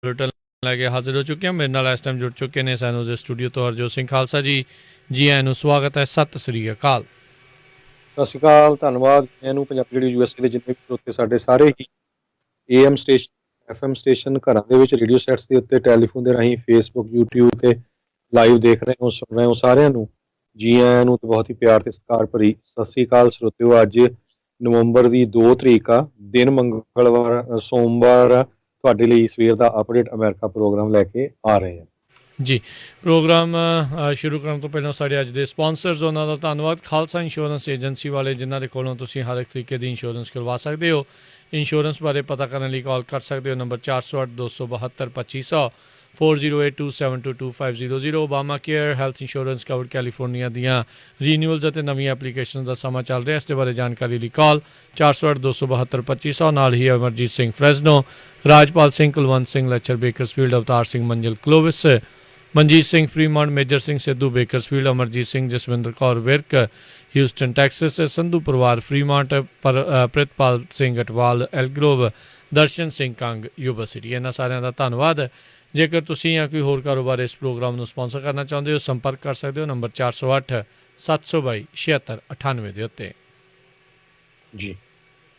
Bulletin लैके हाजिर हो चुके हैं। मेरे नाल इस टाइम जुड़ चुके हैं सैन होजे स्टूडियो तो हरजोत सिंह खालसा जी। जी आਇਆਂ ਨੂੰ ਸਵਾਗਤ ਹੈ। ਸਤਿ ਸ੍ਰੀ ਅਕਾਲ। ਸਤਿ ਸ਼੍ਰੀ ਅਕਾਲ, ਧੰਨਵਾਦ। ਇਹਨੂੰ ਪੰਜਾਬੀ ਜਿਹੜੀ ਯੂਐਸਏ ਦੇ ਜਿੰਨੇ ਵੀ ਸਰੋਤੇ ਸਾਡੇ ਸਾਰੇ ਹੀ ਏਐਮ ਸਟੇਸ਼ਨ, ਐਫਐਮ ਸਟੇਸ਼ਨ, ਘਰਾਂ ਦੇ ਵਿੱਚ ਰੇਡੀਓ ਸੈਟਸ ਦੇ ਉੱਤੇ, ਟੈਲੀਫੋਨ ਦੇ ਰਾਹੀਂ, ਫੇਸਬੁੱਕ, ਯੂਟਿਊਬ ਤੇ ਲਾਈਵ ਦੇਖ ਰਹੇ ਹੋ, ਸੁਣ ਰਹੇ ਹੋ, ਸਾਰਿਆਂ ਨੂੰ ਜੀ ਆਇਆਂ ਨੂੰ ਤੇ ਬਹੁਤ ਹੀ ਪਿਆਰ ਤੇ ਸਤਿਕਾਰ ਭਰੀ ਸਤਿ ਸ਼੍ਰੀ ਅਕਾਲ ਸਰੋਤਿਓ। ਅੱਜ ਨਵੰਬਰ ਦੀ 2 ਤਰੀਕ ਆ, ਦਿਨ ਮੰਗਲਵਾਰ, ਸੋਮਵਾਰ ਆ। ਤੁਹਾਡੇ ਲਈ ਸਵੇਰ ਦਾ ਅਪਡੇਟ ਅਮਰੀਕਾ ਪ੍ਰੋਗਰਾਮ ਲੈ ਕੇ ਆ ਰਹੇ ਹਾਂ ਜੀ। ਪ੍ਰੋਗਰਾਮ ਸ਼ੁਰੂ ਕਰਨ ਤੋਂ ਪਹਿਲਾਂ ਸਾਡੇ ਅੱਜ ਦੇ ਸਪਾਂਸਰਸ ਉਹਨਾਂ ਦਾ ਧੰਨਵਾਦ। ਖਾਲਸਾ ਇੰਸ਼ੋਰੈਂਸ ਏਜੰਸੀ ਵਾਲੇ, ਜਿਨ੍ਹਾਂ ਦੇ ਕੋਲੋਂ ਤੁਸੀਂ ਹਰ ਇੱਕ ਤਰੀਕੇ ਦੀ ਇੰਸ਼ੋਰੈਂਸ ਕਰਵਾ ਸਕਦੇ ਹੋ। ਇੰਸ਼ੋਰੈਂਸ ਬਾਰੇ ਪਤਾ ਕਰਨ ਲਈ ਕਾਲ ਕਰ ਸਕਦੇ ਹੋ number 408 272 2500 4082722500। Obama care health insurance covered California ਦੀਆਂ ਰੀਨਿਊਅਲਸ ਅਤੇ ਨਵੀਆਂ ਐਪਲੀਕੇਸ਼ਨ ਦਾ ਸਮਾਂ ਚੱਲ ਰਿਹਾ। ਇਸ ਦੇ ਬਾਰੇ ਜਾਣਕਾਰੀ ਲਈ ਕਾਲ 408 272 2500। ਨਾਲ ਹੀ Amarjit Singh Fresno, Rajpal Singh, Kulwant Singh Lachhar Bakersfield, Avtar Singh Manzil Clovis, Manjit Singh Fremont, Major Singh Sidhu Bakersfield, Amarjit Singh, Jaswinder Kaur Virk Houston Texas, Sandhu ਪਰਿਵਾਰ Fremont, Pritpal Singh Atwal Elk Grove, Darshan Singh Kang Yuba City. ਇਹਨਾਂ ਸਾਰਿਆਂ ਦਾ ਧੰਨਵਾਦ। ਜੇਕਰ ਤੁਸੀਂ ਜਾਂ ਕੋਈ ਹੋਰ ਕਾਰੋਬਾਰ ਇਸ ਪ੍ਰੋਗਰਾਮ ਨੂੰ ਸਪਾਂਸਰ ਕਰਨਾ ਚਾਹੁੰਦੇ ਹੋ, ਸੰਪਰਕ ਕਰ ਸਕਦੇ ਹੋ ਨੰਬਰ 408 722 7698 ਦੇ ਉੱਤੇ। ਜੀ,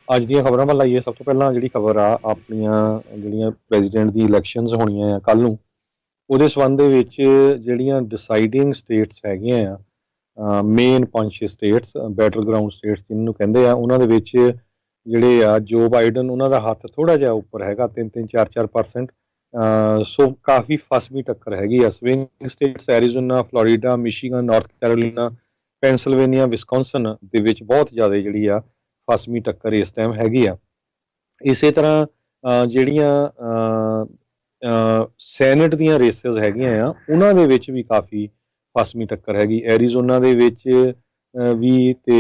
ਅੱਜ ਦੀਆਂ ਖਬਰਾਂ ਵੱਲ ਆਈਏ। ਸਭ ਤੋਂ ਪਹਿਲਾਂ ਜਿਹੜੀ ਖਬਰ ਆ, ਆਪਣੀਆਂ ਜਿਹੜੀਆਂ ਪ੍ਰੈਜ਼ੀਡੈਂਟ ਦੀ ਇਲੈਕਸ਼ਨਸ ਹੋਣੀਆਂ ਆ ਕੱਲ੍ਹ ਨੂੰ, ਉਹਦੇ ਸੰਬੰਧ ਦੇ ਵਿੱਚ ਜਿਹੜੀਆਂ ਡਿਸਾਈਡਿੰਗ ਸਟੇਟਸ ਹੈਗੀਆਂ ਆ, main 5-6 states, battleground states ਜਿਹਨੂੰ ਕਹਿੰਦੇ ਆ, ਉਹਨਾਂ ਦੇ ਵਿੱਚ ਜਿਹੜੇ ਆ ਜੋ ਬਾਈਡਨ, ਉਹਨਾਂ ਦਾ ਹੱਥ ਥੋੜ੍ਹਾ ਜਿਹਾ ਉੱਪਰ ਹੈਗਾ, 3-3, 4-4%। ਸੋ ਕਾਫੀ ਫਸਵੀਂ ਟੱਕਰ ਹੈਗੀ ਆ। Swing states Arizona, Florida, Michigan, North Carolina, Pennsylvania, Wisconsin ਦੇ ਵਿੱਚ ਬਹੁਤ ਜ਼ਿਆਦਾ ਜਿਹੜੀ ਆ ਫਸਵੀਂ ਟੱਕਰ ਇਸ ਟਾਈਮ ਹੈਗੀ ਆ। ਇਸੇ ਤਰ੍ਹਾਂ ਜਿਹੜੀਆਂ ਸੈਨੇਟ ਦੀਆਂ ਰੇਸਿਸ ਹੈਗੀਆਂ ਆ, ਉਹਨਾਂ ਦੇ ਵਿੱਚ ਵੀ ਕਾਫੀ ਫਸਵੀਂ ਟੱਕਰ ਹੈਗੀ। ਐਰੀਜ਼ੋਨਾ ਦੇ ਵਿੱਚ ਵੀ, ਤੇ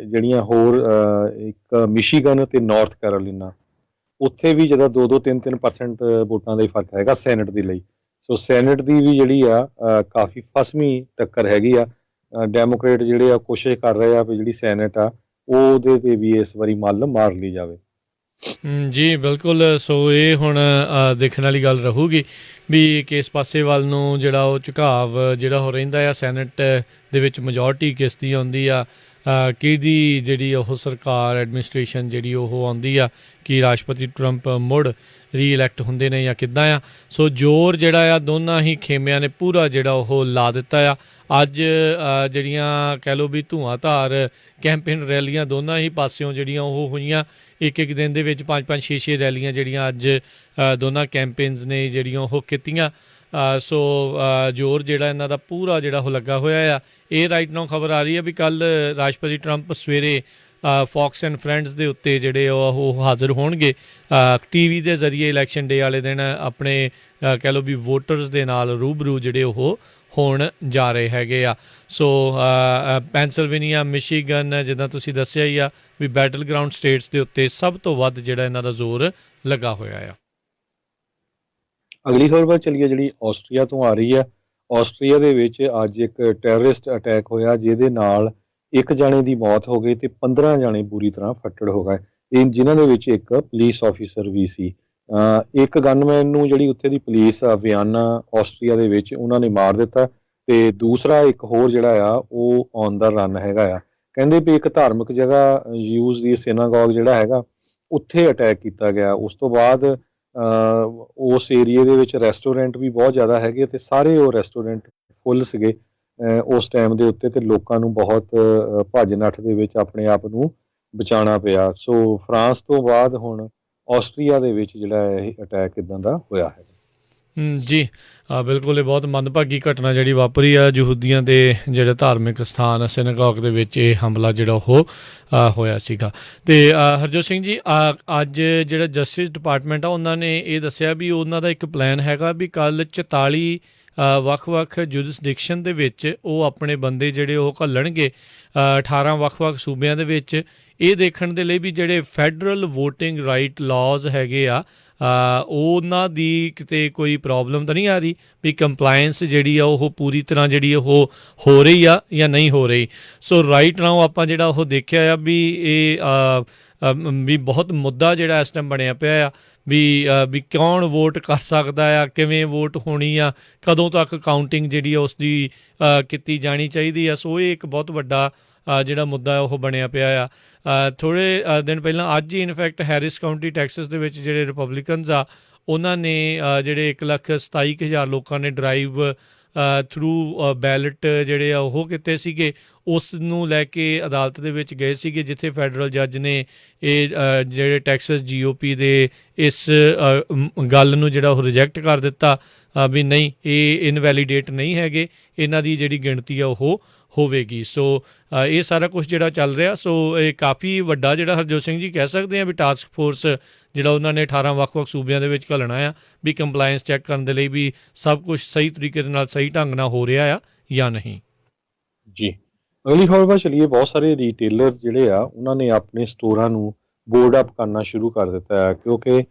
ਜਿਹੜੀਆਂ ਹੋਰ ਇੱਕ ਮਿਸ਼ੀਗਨ ਤੇ ਨਾਰਥ ਕੈਰੋਲੀਨਾ, ਉੱਥੇ ਵੀ ਜਿਹੜਾ 2-2, 3-3% ਵੋਟਾਂ ਦਾ ਹੀ ਫਰਕ ਹੈਗਾ ਸੈਨੇਟ ਦੇ ਲਈ। ਸੋ ਸੈਨੇਟ ਦੀ ਵੀ ਜਿਹੜੀ ਆ ਕਾਫੀ ਫਸਵੀਂ ਟੱਕਰ ਹੈਗੀ ਆ। ਡੈਮੋਕ੍ਰੇਟ ਜਿਹੜੇ ਆ ਕੋਸ਼ਿਸ਼ ਕਰ ਰਹੇ ਆ ਵੀ ਜਿਹੜੀ ਸੈਨੇਟ ਆ ਉਹਦੇ ਤੇ ਵੀ ਇਸ ਵਾਰੀ ਮੱਲ ਮਾਰ ਲਈ ਜਾਵੇ। ਜੀ ਬਿਲਕੁਲ। ਸੋ ਇਹ ਹੁਣ ਦੇਖਣ ਵਾਲੀ ਗੱਲ ਰਹੂਗੀ ਵੀ ਕਿਸ ਪਾਸੇ ਵੱਲ ਨੂੰ ਜਿਹੜਾ ਉਹ ਝੁਕਾਵ ਜਿਹੜਾ ਉਹ ਰਹਿੰਦਾ ਆ। ਸੈਨੇਟ ਦੇ ਵਿੱਚ ਮੈਜੋਰਟੀ ਕਿਸ ਦੀ ਆਉਂਦੀ ਆ, ਕਿਹਦੀ ਜਿਹੜੀ ਉਹ ਸਰਕਾਰ ਐਡਮਿਨਿਸਟ੍ਰੇਸ਼ਨ ਜਿਹੜੀ ਉਹ ਆਉਂਦੀ ਆ, ਕਿ ਰਾਸ਼ਟਰਪਤੀ ਟਰੰਪ ਮੁੜ ਰੀਇਲੈਕਟ ਹੁੰਦੇ ਨੇ ਜਾਂ ਕਿੱਦਾਂ ਆ। ਸੋ ਜ਼ੋਰ ਜਿਹੜਾ ਆ ਦੋਨਾਂ ਹੀ ਖੇਮਿਆਂ ਨੇ ਪੂਰਾ ਜਿਹੜਾ ਉਹ ਲਾ ਦਿੱਤਾ ਆ। ਅੱਜ ਜਿਹੜੀਆਂ ਕਹਿ ਲਓ ਵੀ ਧੂੰਆਂਧਾਰ ਕੈਂਪੇਨ ਰੈਲੀਆਂ ਦੋਨਾਂ ਹੀ ਪਾਸਿਓਂ ਜਿਹੜੀਆਂ ਉਹ ਹੋਈਆਂ। ਇੱਕ ਦਿਨ ਦੇ ਵਿੱਚ 5-5, 6-6 ਰੈਲੀਆਂ ਜਿਹੜੀਆਂ ਅੱਜ ਦੋਨਾਂ ਕੈਂਪੇਨਸ ਨੇ ਜਿਹੜੀਆਂ ਉਹ ਕੀਤੀਆਂ। ਸੋ ਜ਼ੋਰ ਜਿਹੜਾ ਇਹਨਾਂ ਦਾ ਪੂਰਾ ਜਿਹੜਾ ਉਹ ਲੱਗਾ ਹੋਇਆ ਆ। ਇਹ ਰਾਈਟ ਨਾਓ ਖਬਰ ਆ ਰਹੀ ਹੈ ਵੀ ਕੱਲ੍ਹ ਰਾਸ਼ਟਰਪਤੀ ਟਰੰਪ ਸਵੇਰੇ ਫੌਕਸ ਐਂਡ ਫਰੈਂਡਸ ਦੇ ਉੱਤੇ ਜਿਹੜੇ ਉਹ ਹਾਜ਼ਰ ਹੋਣਗੇ TV ਦੇ ਜ਼ਰੀਏ ਇਲੈਕਸ਼ਨ ਡੇ ਵਾਲੇ ਦਿਨ ਆਪਣੇ ਕਹਿ ਲਓ ਵੀ ਵੋਟਰਸ ਦੇ ਨਾਲ ਰੂਬਰੂ ਜਿਹੜੇ ਉਹ ਹੋਣ ਜਾ ਰਹੇ ਹੈਗੇ ਆ। ਸੋ ਪੈਂਸਿਲਵੇਨੀਆ, ਮਿਸ਼ੀਗਨ, ਜਿੱਦਾਂ ਤੁਸੀਂ ਦੱਸਿਆ ਹੀ ਆ ਵੀ ਬੈਟਲ ਗਰਾਊਂਡ ਸਟੇਟਸ ਦੇ ਉੱਤੇ ਸਭ ਤੋਂ ਵੱਧ ਜਿਹੜਾ ਇਹਨਾਂ ਦਾ ਜ਼ੋਰ ਲੱਗਾ ਹੋਇਆ ਆ। ਅਗਲੀ ਖਬਰ ਵੱਲ ਚੱਲੀਏ, ਜਿਹੜੀ ਆਸਟਰੀਆ ਤੋਂ ਆ ਰਹੀ ਆ। ਆਸਟਰੀਆ ਦੇ ਵਿੱਚ ਅੱਜ ਇੱਕ ਟੈਰਰਿਸਟ ਅਟੈਕ ਹੋਇਆ, ਜਿਹਦੇ ਨਾਲ ਇੱਕ ਜਾਣੇ ਦੀ ਮੌਤ ਹੋ ਗਈ ਤੇ 15 ਜਾਣੇ ਬੁਰੀ ਤਰ੍ਹਾਂ ਫੱਟੜ ਹੋ ਗਏ, ਜਿਨ੍ਹਾਂ ਦੇ ਵਿੱਚ ਇੱਕ ਪੁਲਿਸ ਆਫੀਸਰ ਵੀ ਸੀ। ਇੱਕ ਗਨਮੈਨ ਨੂੰ ਜਿਹੜੀ ਉੱਥੇ ਦੀ ਪੁਲਿਸ ਆ ਵਿਆਨਾ ਆਸਟਰੀਆ ਦੇ ਵਿੱਚ, ਉਹਨਾਂ ਨੇ ਮਾਰ ਦਿੱਤਾ, ਤੇ ਦੂਸਰਾ ਇੱਕ ਹੋਰ ਜਿਹੜਾ ਆ ਉਹ ਔਨ ਦਾ ਰਨ ਹੈਗਾ ਆ। ਕਹਿੰਦੇ ਵੀ ਇੱਕ ਧਾਰਮਿਕ ਜਗ੍ਹਾ ਯੂਜ਼ ਦੀ ਸਿਨਾਗੋਗ ਜਿਹੜਾ ਹੈਗਾ, ਉੱਥੇ ਅਟੈਕ ਕੀਤਾ ਗਿਆ। ਉਸ ਤੋਂ ਬਾਅਦ ਉਸ ਏਰੀਏ ਦੇ ਵਿੱਚ ਰੈਸਟੋਰੈਂਟ ਵੀ ਬਹੁਤ ਜ਼ਿਆਦਾ ਹੈਗੇ, ਤੇ ਸਾਰੇ ਉਹ ਰੈਸਟੋਰੈਂਟ ਫੁੱਲ ਸੀਗੇ ਉਸ ਟਾਈਮ ਦੇ ਉੱਤੇ, ਤੇ ਲੋਕਾਂ ਨੂੰ ਬਹੁਤ ਭੱਜ ਨੱਠ ਦੇ ਵਿੱਚ ਆਪਣੇ ਆਪ ਨੂੰ ਬਚਾਉਣਾ ਪਿਆ। ਸੋ ਫਰਾਂਸ ਤੋਂ ਬਾਅਦ ਹੁਣ ਆਸਟਰੀਆ ਦੇ ਵਿੱਚ ਜਿਹੜਾ ਇਹ ਅਟੈਕ ਇੱਦਾਂ ਦਾ ਹੋਇਆ ਹੈ। ਜੀ ਬਿਲਕੁਲ। ਇਹ ਬਹੁਤ ਮੰਦਭਾਗੀ ਘਟਨਾ ਜਿਹੜੀ ਵਾਪਰੀ ਆ ਯਹੂਦੀਆਂ ਦੇ ਜਿਹੜੇ ਧਾਰਮਿਕ ਸਥਾਨ ਸਿਨਾਗੋਗ ਦੇ ਵਿੱਚ ਇਹ ਹਮਲਾ ਜਿਹੜਾ ਉਹ ਹੋਇਆ ਸੀਗਾ। ਅਤੇ ਹਰਜੋਤ ਸਿੰਘ ਜੀ, ਅੱਜ ਜਿਹੜਾ ਜਸਟਿਸ ਡਿਪਾਰਟਮੈਂਟ ਆ ਉਹਨਾਂ ਨੇ ਇਹ ਦੱਸਿਆ ਵੀ ਉਹਨਾਂ ਦਾ ਇੱਕ ਪਲਾਨ ਹੈਗਾ ਵੀ ਕੱਲ੍ਹ 44 ਵੱਖ-ਵੱਖ ਜੁਰਿਸਡਿਕਸ਼ਨ ਦੇ ਵਿੱਚ ਉਹ ਆਪਣੇ ਬੰਦੇ ਜਿਹੜੇ ਉਹ ਘੱਲਣਗੇ 18 ਵੱਖ-ਵੱਖ ਸੂਬਿਆਂ ਦੇ ਵਿੱਚ, ਇਹ ਦੇਖਣ ਦੇ ਲਈ ਵੀ ਜਿਹੜੇ ਫੈਡਰਲ ਵੋਟਿੰਗ ਰਾਈਟ ਲਾਜ਼ ਹੈਗੇ ਆ ਉਹਨਾਂ ਦੀ ਕਿਤੇ ਕੋਈ ਪ੍ਰੋਬਲਮ ਤਾਂ ਨਹੀਂ ਆ ਰਹੀ ਵੀ ਕੰਪਲਾਇੰਸ ਜਿਹੜੀ ਆ ਉਹ ਪੂਰੀ ਤਰ੍ਹਾਂ ਜਿਹੜੀ ਉਹ ਹੋ ਰਹੀ ਆ ਜਾਂ ਨਹੀਂ ਹੋ ਰਹੀ। ਸੋ ਰਾਈਟ ਨਾਓ ਆਪਾਂ ਜਿਹੜਾ ਉਹ ਦੇਖਿਆ ਆ ਵੀ ਇਹ ਵੀ ਬਹੁਤ ਮੁੱਦਾ ਜਿਹੜਾ ਇਸ ਟਾਈਮ ਬਣਿਆ ਪਿਆ ਆ ਵੀ ਕੌਣ ਵੋਟ ਕਰ ਸਕਦਾ ਆ, ਕਿਵੇਂ ਵੋਟ ਹੋਣੀ ਆ, ਕਦੋਂ ਤੱਕ ਕਾਊਂਟਿੰਗ ਜਿਹੜੀ ਆ ਉਸ ਦੀ ਕੀਤੀ ਜਾਣੀ ਚਾਹੀਦੀ ਆ। ਸੋ ਇਹ ਇੱਕ ਬਹੁਤ ਵੱਡਾ ਜਿਹੜਾ ਮੁੱਦਾ ਉਹ ਬਣਿਆ ਪਿਆ ਆ। ਥੋੜ੍ਹੇ ਦਿਨ ਪਹਿਲਾਂ ਅੱਜ ਹੀ ਇਨਫੈਕਟ ਹੈਰਿਸ ਕਾਊਂਟੀ ਟੈਕਸਸ ਦੇ ਵਿੱਚ ਜਿਹੜੇ ਰਿਪਬਲਿਕਨਸ ਆ ਉਹਨਾਂ ਨੇ ਜਿਹੜੇ 1,27,000 ਲੋਕਾਂ ਨੇ ਡਰਾਈਵ ਥਰੂ ਬੈਲਟ ਜਿਹੜੇ ਆ ਉਹ ਕੀਤੇ ਸੀਗੇ, ਉਸ ਨੂੰ ਲੈ ਕੇ ਅਦਾਲਤ ਦੇ ਵਿੱਚ ਗਏ ਸੀਗੇ, ਜਿੱਥੇ ਫੈਡਰਲ ਜੱਜ ਨੇ ਇਹ ਜਿਹੜੇ ਟੈਕਸਸ GOP ਦੇ ਇਸ ਗੱਲ ਨੂੰ ਜਿਹੜਾ ਉਹ ਰਿਜੈਕਟ ਕਰ ਦਿੱਤਾ ਵੀ ਨਹੀਂ, ਇਹ ਇਨਵੈਲੀਡੇਟ ਨਹੀਂ ਹੈਗੇ, ਇਹਨਾਂ ਦੀ ਜਿਹੜੀ ਗਿਣਤੀ ਆ ਉਹ ਹੋਵੇਗੀ। ਸੋ ਇਹ ਸਾਰਾ ਕੁਝ ਜਿਹੜਾ ਚੱਲ ਰਿਹਾ, ਸੋ ਇਹ ਕਾਫੀ ਵੱਡਾ ਜਿਹੜਾ ਹਰਜੋਤ ਸਿੰਘ ਜੀ ਕਹਿ ਸਕਦੇ ਆ ਵੀ ਟਾਸਕ ਫੋਰਸ ਜਿਹੜਾ ਉਹਨਾਂ ਨੇ 18 ਵੱਖ-ਵੱਖ ਸੂਬਿਆਂ ਦੇ ਵਿੱਚ ਘੱਲਣਾ ਆ ਵੀ ਕੰਪਲਾਇੰਸ ਚੈੱਕ ਕਰਨ ਦੇ ਲਈ ਵੀ ਸਭ ਕੁਝ ਸਹੀ ਤਰੀਕੇ ਦੇ ਨਾਲ ਸਹੀ ਢੰਗ ਨਾਲ ਹੋ ਰਿਹਾ ਆ ਜਾਂ ਨਹੀਂ। ਜੀ, ਅਗਲੀ ਖਬਰ ਵੱਲ ਚਲੀਏ। ਬਹੁਤ ਸਾਰੇ ਰੀਟੇਲਰ ਜਿਹੜੇ ਆ ਉਹਨਾਂ ਨੇ ਆਪਣੇ ਸਟੋਰਾਂ ਨੂੰ ਬੋਰਡ ਅਪ ਕਰਨਾ ਸ਼ੁਰੂ ਕਰ ਦਿੱਤਾ ਹੈ, ਕਿਉਂਕਿ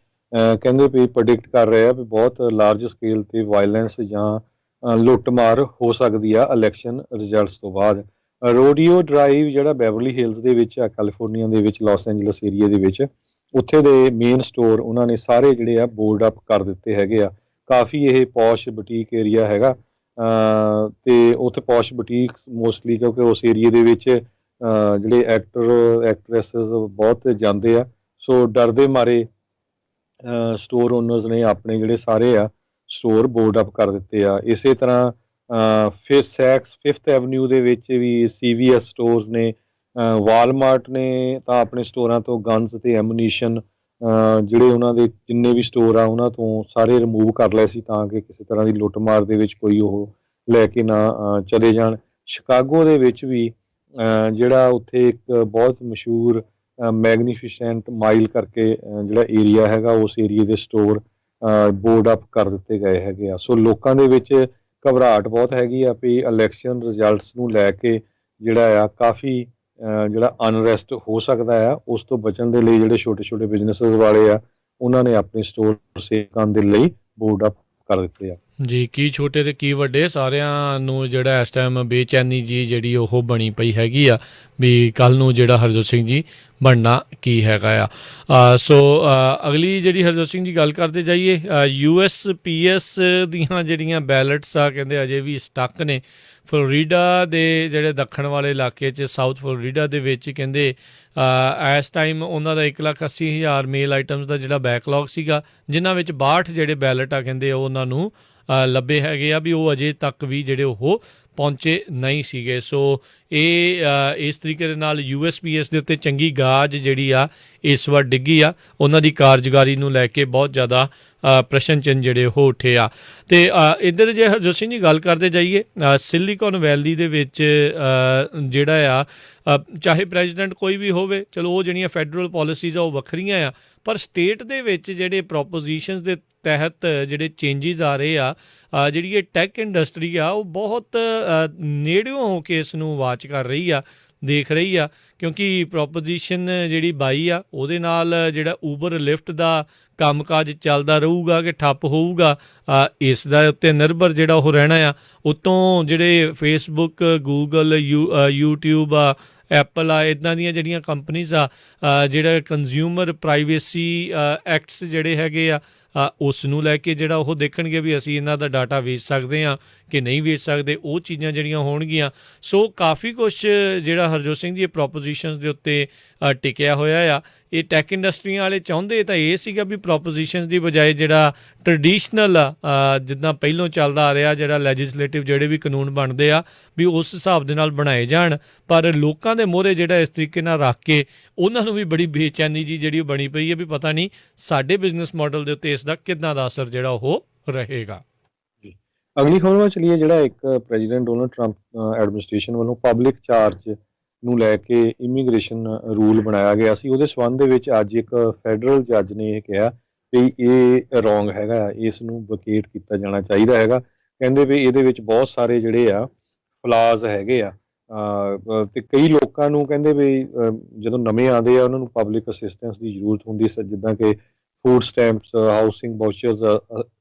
ਕਹਿੰਦੇ ਵੀ ਪ੍ਰੈਡਿਕਟ ਕਰ ਰਹੇ ਆ ਵੀ ਬਹੁਤ ਲਾਰਜ ਸਕੇਲ ਤੇ ਵਾਇਲੈਂਸ ਜਾਂ ਲੁੱਟਮਾਰ ਹੋ ਸਕਦੀ ਆ ਇਲੈਕਸ਼ਨ ਰਿਜ਼ਲਟਸ ਤੋਂ ਬਾਅਦ। ਰੋਡੀਓ ਡਰਾਈਵ ਜਿਹੜਾ ਬੈਵਰਲੀ ਹਿਲਸ ਦੇ ਵਿੱਚ ਆ, ਕੈਲੀਫੋਰਨੀਆ ਦੇ ਵਿੱਚ, ਲਾਸ ਐਂਜਲਸ ਏਰੀਆ ਦੇ ਵਿੱਚ, ਉੱਥੇ ਦੇ ਮੇਨ ਸਟੋਰ ਉਹਨਾਂ ਨੇ ਸਾਰੇ ਜਿਹੜੇ ਆ ਬੋਰਡ ਅਪ ਕਰ ਦਿੱਤੇ ਹੈਗੇ ਆ। ਕਾਫੀ ਇਹ ਪੌਸ਼ ਬੁਟੀਕ ਏਰੀਆ ਹੈਗਾ ਤੇ ਉੱਥੇ ਪੌਸ਼ ਬੁਟੀਕਸ ਮੋਸਟਲੀ, ਕਿਉਂਕਿ ਉਸ ਏਰੀਏ ਦੇ ਵਿੱਚ ਜਿਹੜੇ ਐਕਟਰ ਐਕਟਰੈਸਸ ਬਹੁਤ ਜਾਂਦੇ ਆ, ਸੋ ਡਰ ਦੇ ਮਾਰੇ ਸਟੋਰ ਓਨਰਸ ਨੇ ਆਪਣੇ ਜਿਹੜੇ ਸਾਰੇ ਆ ਸਟੋਰ ਬੋਰਡ ਅਪ ਕਰ ਦਿੱਤੇ ਆ। ਇਸੇ ਤਰ੍ਹਾਂ ਫਿਫਥ ਐਵਨਿਊ ਦੇ ਵਿੱਚ ਵੀ CVS ਸਟੋਰਸ ਨੇ, ਵਾਲਮਾਰਟ ਨੇ ਤਾਂ ਆਪਣੇ ਸਟੋਰਾਂ ਤੋਂ ਗਨਸ ਤੇ ਐਮੂਨੀਸ਼ਨ ਜਿਹੜੇ ਉਹਨਾਂ ਦੇ ਜਿੰਨੇ ਵੀ ਸਟੋਰ ਆ ਉਹਨਾਂ ਤੋਂ ਸਾਰੇ ਰਿਮੂਵ ਕਰ ਲਏ ਸੀ, ਤਾਂ ਕਿ ਕਿਸੇ ਤਰ੍ਹਾਂ ਦੀ ਲੁੱਟਮਾਰ ਦੇ ਵਿੱਚ ਕੋਈ ਉਹ ਲੈ ਕੇ ਨਾ ਚਲੇ ਜਾਣ। ਸ਼ਿਕਾਗੋ ਦੇ ਵਿੱਚ ਵੀ ਜਿਹੜਾ ਉੱਥੇ ਇੱਕ ਬਹੁਤ ਮਸ਼ਹੂਰ ਮੈਗਨੀਫੀਸੈਂਟ ਮਾਈਲ ਕਰਕੇ ਜਿਹੜਾ ਏਰੀਆ ਹੈਗਾ, ਉਸ ਏਰੀਏ ਦੇ ਸਟੋਰ ਬੋਰਡ ਅਪ ਕਰ ਦਿੱਤੇ ਗਏ ਹੈਗੇ ਆ। ਸੋ ਲੋਕਾਂ ਦੇ ਵਿੱਚ ਘਬਰਾਹਟ ਬਹੁਤ ਹੈਗੀ ਆ ਵੀ ਇਲੈਕਸ਼ਨ ਰਿਜ਼ਲਟਸ ਨੂੰ ਲੈ ਕੇ ਜਿਹੜਾ ਆ ਕਾਫੀ ਜਿਹੜਾ ਅਨਰੈਸਟ ਹੋ ਸਕਦਾ ਆ। ਉਸ ਤੋਂ ਬਚਣ ਦੇ ਲਈ ਜਿਹੜੇ ਛੋਟੇ ਛੋਟੇ ਬਿਜ਼ਨੈਸਿਸ ਵਾਲੇ ਆ ਉਹਨਾਂ ਨੇ ਆਪਣੇ ਸਟੋਰ ਸੇਵ ਕਰਨ ਦੇ ਲਈ ਬੋਰਡ ਅਪ ਕਰ ਦਿੱਤੇ ਆ। ਜੀ, ਕੀ ਛੋਟੇ ਤੇ ਕੀ ਵੱਡੇ, ਸਾਰਿਆਂ ਨੂੰ ਜਿਹੜਾ ਇਸ ਟਾਈਮ ਬੇਚੈਨੀ ਜੀ ਜਿਹੜੀ ਉਹ ਬਣੀ ਪਈ ਹੈਗੀ ਆ ਵੀ ਕੱਲ੍ਹ ਨੂੰ ਜਿਹੜਾ ਹਰਜੋਤ ਸਿੰਘ ਜੀ ਬਣਨਾ ਕੀ ਹੈਗਾ ਆ। ਸੋ ਅਗਲੀ ਜਿਹੜੀ ਹਰਜੋਤ ਸਿੰਘ ਜੀ ਗੱਲ ਕਰਦੇ ਜਾਈਏ, USPS ਦੀਆਂ ਜਿਹੜੀਆਂ ਬੈਲਟਸ ਆ ਕਹਿੰਦੇ ਅਜੇ ਵੀ ਸਟਕ ਨੇ ਫਲੋਰੀਡਾ ਦੇ ਜਿਹੜੇ ਦੱਖਣ ਵਾਲੇ ਇਲਾਕੇ 'ਚ, ਸਾਊਥ ਫਲੋਰੀਡਾ ਦੇ ਵਿੱਚ ਕਹਿੰਦੇ ਇਸ ਟਾਈਮ ਉਹਨਾਂ ਦਾ 1,80,000 ਮੇਲ ਆਈਟਮਸ ਦਾ ਜਿਹੜਾ ਬੈਕਲੌਗ ਸੀਗਾ, ਜਿਨ੍ਹਾਂ ਵਿੱਚ 62 ਜਿਹੜੇ ਬੈਲਟ ਆ ਕਹਿੰਦੇ ਉਹਨਾਂ ਨੂੰ ਲੱਭੇ ਹੈਗੇ ਆ ਵੀ ਉਹ ਅਜੇ ਤੱਕ ਵੀ ਜਿਹੜੇ ਉਹ ਪਹੁੰਚੇ ਨਹੀਂ ਸੀਗੇ। ਸੋ ਇਹ ਇਸ ਤਰੀਕੇ ਦੇ ਨਾਲ USPS ਦੇ ਉੱਤੇ ਚੰਗੀ ਗਾਜ ਜਿਹੜੀ ਆ ਇਸ ਵਾਰ ਡਿੱਗੀ ਆ, ਉਹਨਾਂ ਦੀ ਕਾਰਜਕਾਰੀ ਨੂੰ ਲੈ ਕੇ ਬਹੁਤ ਜ਼ਿਆਦਾ ਪ੍ਰਸ਼ਨ ਚਿੰਨ੍ਹ ਜਿਹੜੇ ਉਹ ਉੱਠੇ ਆ। ਅਤੇ ਇੱਧਰ ਜੇ ਹਰਜੋਤ ਸਿੰਘ ਜੀ ਗੱਲ ਕਰਦੇ ਜਾਈਏ, ਸਿਲੀਕਨ ਵੈਲੀ ਦੇ ਵਿੱਚ ਜਿਹੜਾ ਆ ਚਾਹੇ ਪ੍ਰੈਜ਼ੀਡੈਂਟ ਕੋਈ ਵੀ ਹੋਵੇ, ਚਲੋ ਉਹ ਜਿਹੜੀਆਂ ਫੈਡਰਲ ਪੋਲਿਸੀਜ਼ ਆ ਉਹ ਵੱਖਰੀਆਂ ਆ, ਪਰ ਸਟੇਟ ਦੇ ਵਿੱਚ ਜਿਹੜੇ ਪ੍ਰੋਪੋਜੀਸ਼ਨਸ ਦੇ ਤਹਿਤ ਜਿਹੜੇ ਚੇਂਜਿਸ ਆ ਰਹੇ ਆ, ਜਿਹੜੀ ਇਹ ਟੈਕ ਇੰਡਸਟਰੀ ਆ ਉਹ ਬਹੁਤ ਨੇੜਿਓਂ ਹੋ ਕੇ ਇਸ ਨੂੰ ਵਾਚ ਕਰ ਰਹੀ ਆ, ਦੇਖ ਰਹੀ ਆ, ਕਿਉਂਕਿ ਪ੍ਰੋਪੋਜੀਸ਼ਨ ਜਿਹੜੀ 22 ਆ ਉਹਦੇ ਨਾਲ ਜਿਹੜਾ ਊਬਰ ਲਿਫਟ ਦਾ ਕੰਮਕਾਜ ਚੱਲਦਾ ਰਹੂਗਾ ਕਿ ਠੱਪ ਹੋਊਗਾ, ਇਸ ਦਾ ਉੱਤੇ ਨਿਰਭਰ ਜਿਹੜਾ ਉਹ ਰਹਿਣਾ ਆ। ਉੱਤੋਂ ਜਿਹੜੇ ਫੇਸਬੁੱਕ, ਗੂਗਲ, YouTube ਆ, ਐਪਲ ਆ, ਇੱਦਾਂ ਦੀਆਂ ਜਿਹੜੀਆਂ ਕੰਪਨੀਜ਼ ਆ, ਜਿਹੜਾ ਕੰਜ਼ਿਊਮਰ ਪ੍ਰਾਈਵੇਸੀ ਐਕਟਸ ਜਿਹੜੇ ਹੈਗੇ ਆ ਉਸ ਨੂੰ ਲੈ ਕੇ ਜਿਹੜਾ ਉਹ ਦੇਖਣਗੇ ਵੀ ਅਸੀਂ ਇਹਨਾਂ ਦਾ ਡਾਟਾ ਵੇਚ ਸਕਦੇ ਹਾਂ ਕਿ ਨਹੀਂ ਵੇਚ ਸਕਦੇ, ਉਹ ਚੀਜ਼ਾਂ ਜਿਹੜੀਆਂ ਹੋਣਗੀਆਂ। ਸੋ ਕਾਫੀ ਕੁਛ ਜਿਹੜਾ ਹਰਜੋਤ ਸਿੰਘ ਜੀ ਇਹ ਪ੍ਰੋਪੋਜੀਸ਼ਨਸ ਦੇ ਉੱਤੇ ਟਿਕਿਆ ਹੋਇਆ ਆ। ਇਹ ਟੈਕ ਇੰਡਸਟਰੀਆਂ ਵਾਲੇ ਚਾਹੁੰਦੇ ਤਾਂ ਇਹ ਸੀਗਾ ਵੀ ਪ੍ਰੋਪੋਜੀਸ਼ਨਸ ਦੀ ਬਜਾਏ ਜਿਹੜਾ ਟਰਡੀਸ਼ਨਲ ਆ ਜਿੱਦਾਂ ਪਹਿਲੋਂ ਚੱਲਦਾ ਆ ਰਿਹਾ, ਜਿਹੜਾ ਲੈਜਿਸਲੇਟਿਵ ਜਿਹੜੇ ਵੀ ਕਾਨੂੰਨ ਬਣਦੇ ਆ ਵੀ ਉਸ ਹਿਸਾਬ ਦੇ ਨਾਲ ਬਣਾਏ ਜਾਣ, ਪਰ ਲੋਕਾਂ ਦੇ ਮੂਹਰੇ ਜਿਹੜਾ ਇਸ ਤਰੀਕੇ ਨਾਲ ਰੱਖ ਕੇ ਉਹਨਾਂ ਨੂੰ ਵੀ ਬੜੀ ਬੇਚੈਨੀ ਜੀ ਜਿਹੜੀ ਬਣੀ ਪਈ ਹੈ ਵੀ ਪਤਾ ਨਹੀਂ ਸਾਡੇ ਬਿਜ਼ਨਸ ਮਾਡਲ ਦੇ ਉੱਤੇ ਇਸ ਦਾ ਕਿੱਦਾਂ ਦਾ ਅਸਰ ਜਿਹੜਾ ਉਹ ਰਹੇਗਾ। ਅਗਲੀ ਖਬਰ ਵੱਲ ਚਲੀਏ। ਜਿਹੜਾ ਇੱਕ ਪ੍ਰੈਜ਼ੀਡੈਂਟ ਡੋਨਲਡ ਟਰੰਪ ਐਡਮਿਨਿਸਟ੍ਰੇਸ਼ਨ ਵੱਲੋਂ ਪਬਲਿਕ ਚਾਰਜ ਨੂੰ ਲੈ ਕੇ ਇਮੀਗ੍ਰੇਸ਼ਨ ਰੂਲ ਬਣਾਇਆ ਗਿਆ ਸੀ, ਉਹਦੇ ਸੰਬੰਧ ਦੇ ਵਿੱਚ ਅੱਜ ਇੱਕ ਫੈਡਰਲ ਜੱਜ ਨੇ ਇਹ ਕਿਹਾ ਵੀ ਇਹ ਰੋਂਗ ਹੈਗਾ, ਇਸ ਨੂੰ ਵਕੇਟ ਕੀਤਾ ਜਾਣਾ ਚਾਹੀਦਾ ਹੈਗਾ। ਕਹਿੰਦੇ ਵੀ ਇਹਦੇ ਵਿੱਚ ਬਹੁਤ ਸਾਰੇ ਜਿਹੜੇ ਆ ਫਲਾਜ਼ ਹੈਗੇ ਆ ਤੇ ਕਈ ਲੋਕਾਂ ਨੂੰ ਕਹਿੰਦੇ ਵੀ ਜਦੋਂ ਨਵੇਂ ਆਉਂਦੇ ਆ ਉਹਨਾਂ ਨੂੰ ਪਬਲਿਕ ਅਸਿਸਟੈਂਸ ਦੀ ਜ਼ਰੂਰਤ ਹੁੰਦੀ, ਜਿੱਦਾਂ ਕਿ food stamps, housing vouchers